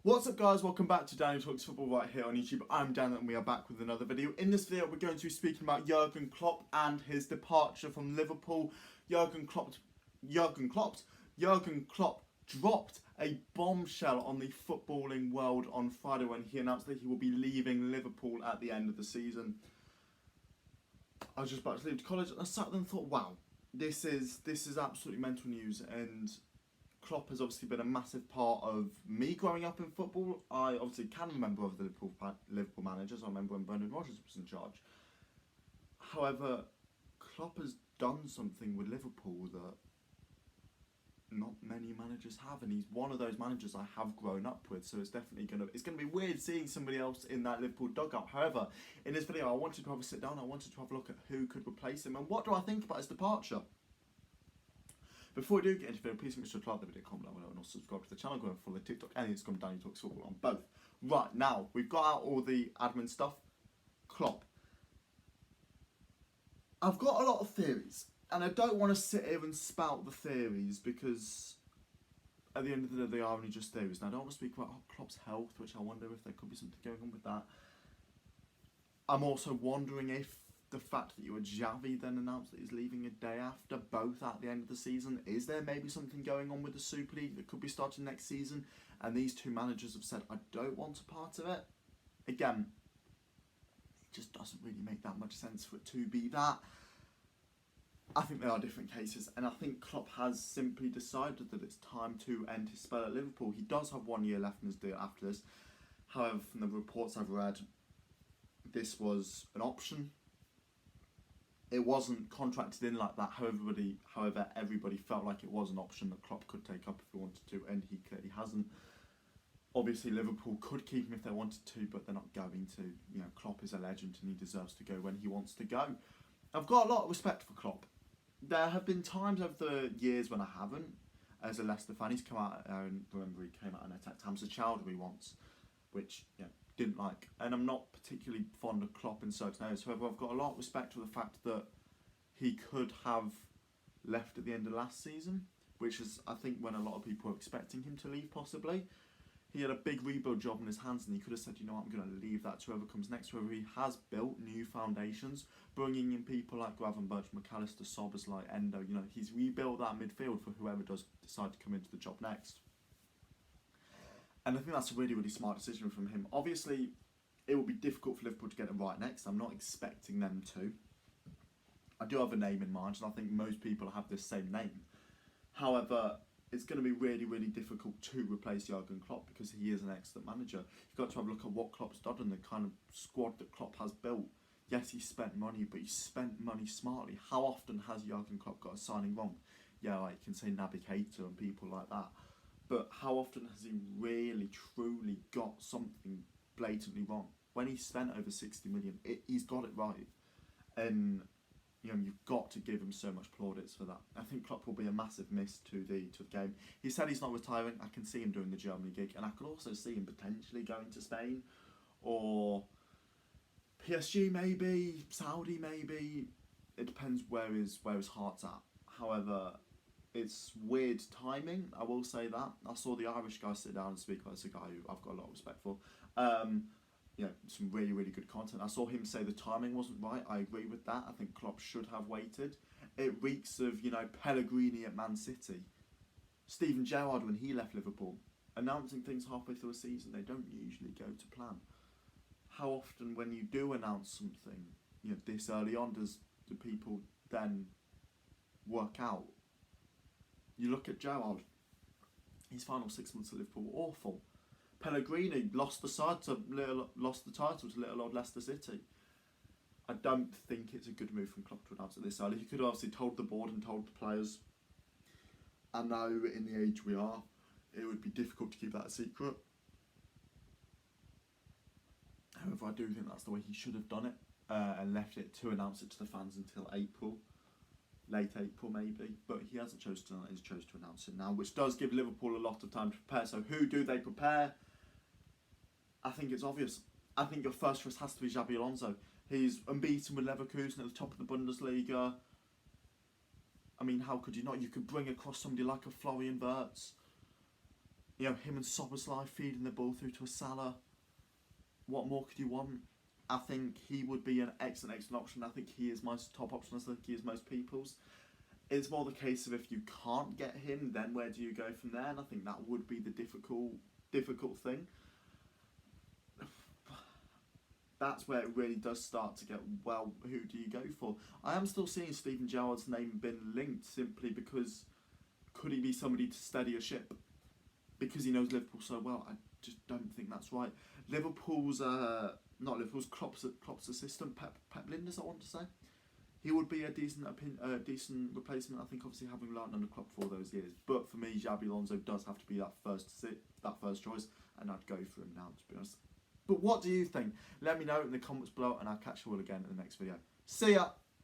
What's up guys, welcome back to Danny Talks Football right here on YouTube. I'm Dan and we are back with another video. In this video we're going to be speaking about Jurgen Klopp and his departure from Liverpool. Jurgen Klopp dropped a bombshell on the footballing world on Friday when he announced that he will be leaving Liverpool at the end of the season. I was just about to leave college and I sat there and thought, wow, this is absolutely mental news. And Klopp has obviously been a massive part of me growing up in football. I obviously can remember of the Liverpool managers. I remember when Brendan Rodgers was in charge. However, Klopp has done something with Liverpool that not many managers have, and he's one of those managers I have grown up with. So it's definitely gonna be weird seeing somebody else in that Liverpool dugout. However, in this video, I wanted to have a sit down. I wanted to have a look at who could replace him and what do I think about his departure. Before we do get into the video, please make sure to like the video, comment down below, and also subscribe to the channel. Go and follow TikTok and Instagram, Danny Talks Football on both. Right, now, we've got out all the admin stuff. Klopp. I've got a lot of theories, and I don't want to sit here and spout the theories because at the end of the day, they are only just theories. Now, I don't want to speak about Klopp's health, which I wonder if there could be something going on with that. I'm also wondering if the fact that Xavi then announced that he's leaving a day after, both at the end of the season, is there maybe something going on with the Super League that could be starting next season? And these two managers have said, I don't want a part of it. Again, it just doesn't really make that much sense for it to be that. I think there are different cases, and I think Klopp has simply decided that it's time to end his spell at Liverpool. He does have 1 year left in his deal after this. However, from the reports I've read, this was an option. It wasn't contracted in like that. However, everybody felt like it was an option that Klopp could take up if he wanted to, and he clearly hasn't. Obviously, Liverpool could keep him if they wanted to, but they're not going to. You know, Klopp is a legend and he deserves to go when he wants to go. I've got a lot of respect for Klopp. There have been times over the years when I haven't. As a Leicester fan, he's come out, and remember he came out and attacked Hamza Chowdhury once, which, you know, didn't like, and I'm not particularly fond of Klopp in certain areas. However, I've got a lot of respect for the fact that he could have left at the end of last season, which is, I think, when a lot of people were expecting him to leave, possibly. He had a big rebuild job in his hands, and he could have said, you know what, I'm going to leave that to whoever comes next. Whoever he has built new foundations, bringing in people like Gravenberch, McAllister, Sobbers, like Endo. You know, he's rebuilt that midfield for whoever does decide to come into the job next. And I think that's a really, really smart decision from him. Obviously, it will be difficult for Liverpool to get it right next. I'm not expecting them to. I do have a name in mind, and I think most people have this same name. However, it's going to be really, really difficult to replace Jurgen Klopp because he is an excellent manager. You've got to have a look at what Klopp's done and the kind of squad that Klopp has built. Yes, he spent money, but he spent money smartly. How often has Jurgen Klopp got a signing wrong? Yeah, like you can say Naby Keita and people like that. But how often has he really, truly got something blatantly wrong? When he spent over 60 million, he's got it right. And, you know, you've got to give him so much plaudits for that. I think Klopp will be a massive miss to the game. He said he's not retiring. I can see him doing the Germany gig. And I could also see him potentially going to Spain. Or PSG maybe, Saudi maybe. It depends where his heart's at. However, it's weird timing, I will say that. I saw the Irish guy sit down and speak about. It's a guy who I've got a lot of respect for. You know, some really, really good content. I saw him say the timing wasn't right. I agree with that. I think Klopp should have waited. It reeks of, you know, Pellegrini at Man City. Steven Gerrard when he left Liverpool. Announcing things halfway through a season, they don't usually go to plan. How often when you do announce something, you know, this early on, do people then work out? You look at Gerrard, his final 6 months at Liverpool were awful. Pellegrini lost the title to little old Leicester City. I don't think it's a good move from Klopp to announce it this early. He could have obviously told the board and told the players. I know in the age we are, it would be difficult to keep that a secret. However, I do think that's the way he should have done it and left it to announce it to the fans until April. Late April maybe, but he hasn't chosen to. He's chose to announce it now, which does give Liverpool a lot of time to prepare. So who do they prepare? I think it's obvious. I think your first choice has to be Xabi Alonso. He's unbeaten with Leverkusen at the top of the Bundesliga. I mean, how could you not? You could bring across somebody like a Florian Wirtz. You know, him and Szoboszlai feeding the ball through to a Salah. What more could you want? I think he would be an excellent option. I think he is my top option. I think he is most people's. It's more the case of if you can't get him, then where do you go from there? And I think that would be the difficult thing. That's where it really does start to get, well, who do you go for? I am still seeing Steven Gerrard's name been linked simply because could he be somebody to steady a ship? Because he knows Liverpool so well. I just don't think that's right. Klopp's assistant, Pep Linders, I want to say. He would be a decent replacement. I think obviously having learned under Klopp for those years. But for me, Xabi Alonso does have to be that first choice, and I'd go for him now, to be honest. But what do you think? Let me know in the comments below, and I'll catch you all again in the next video. See ya!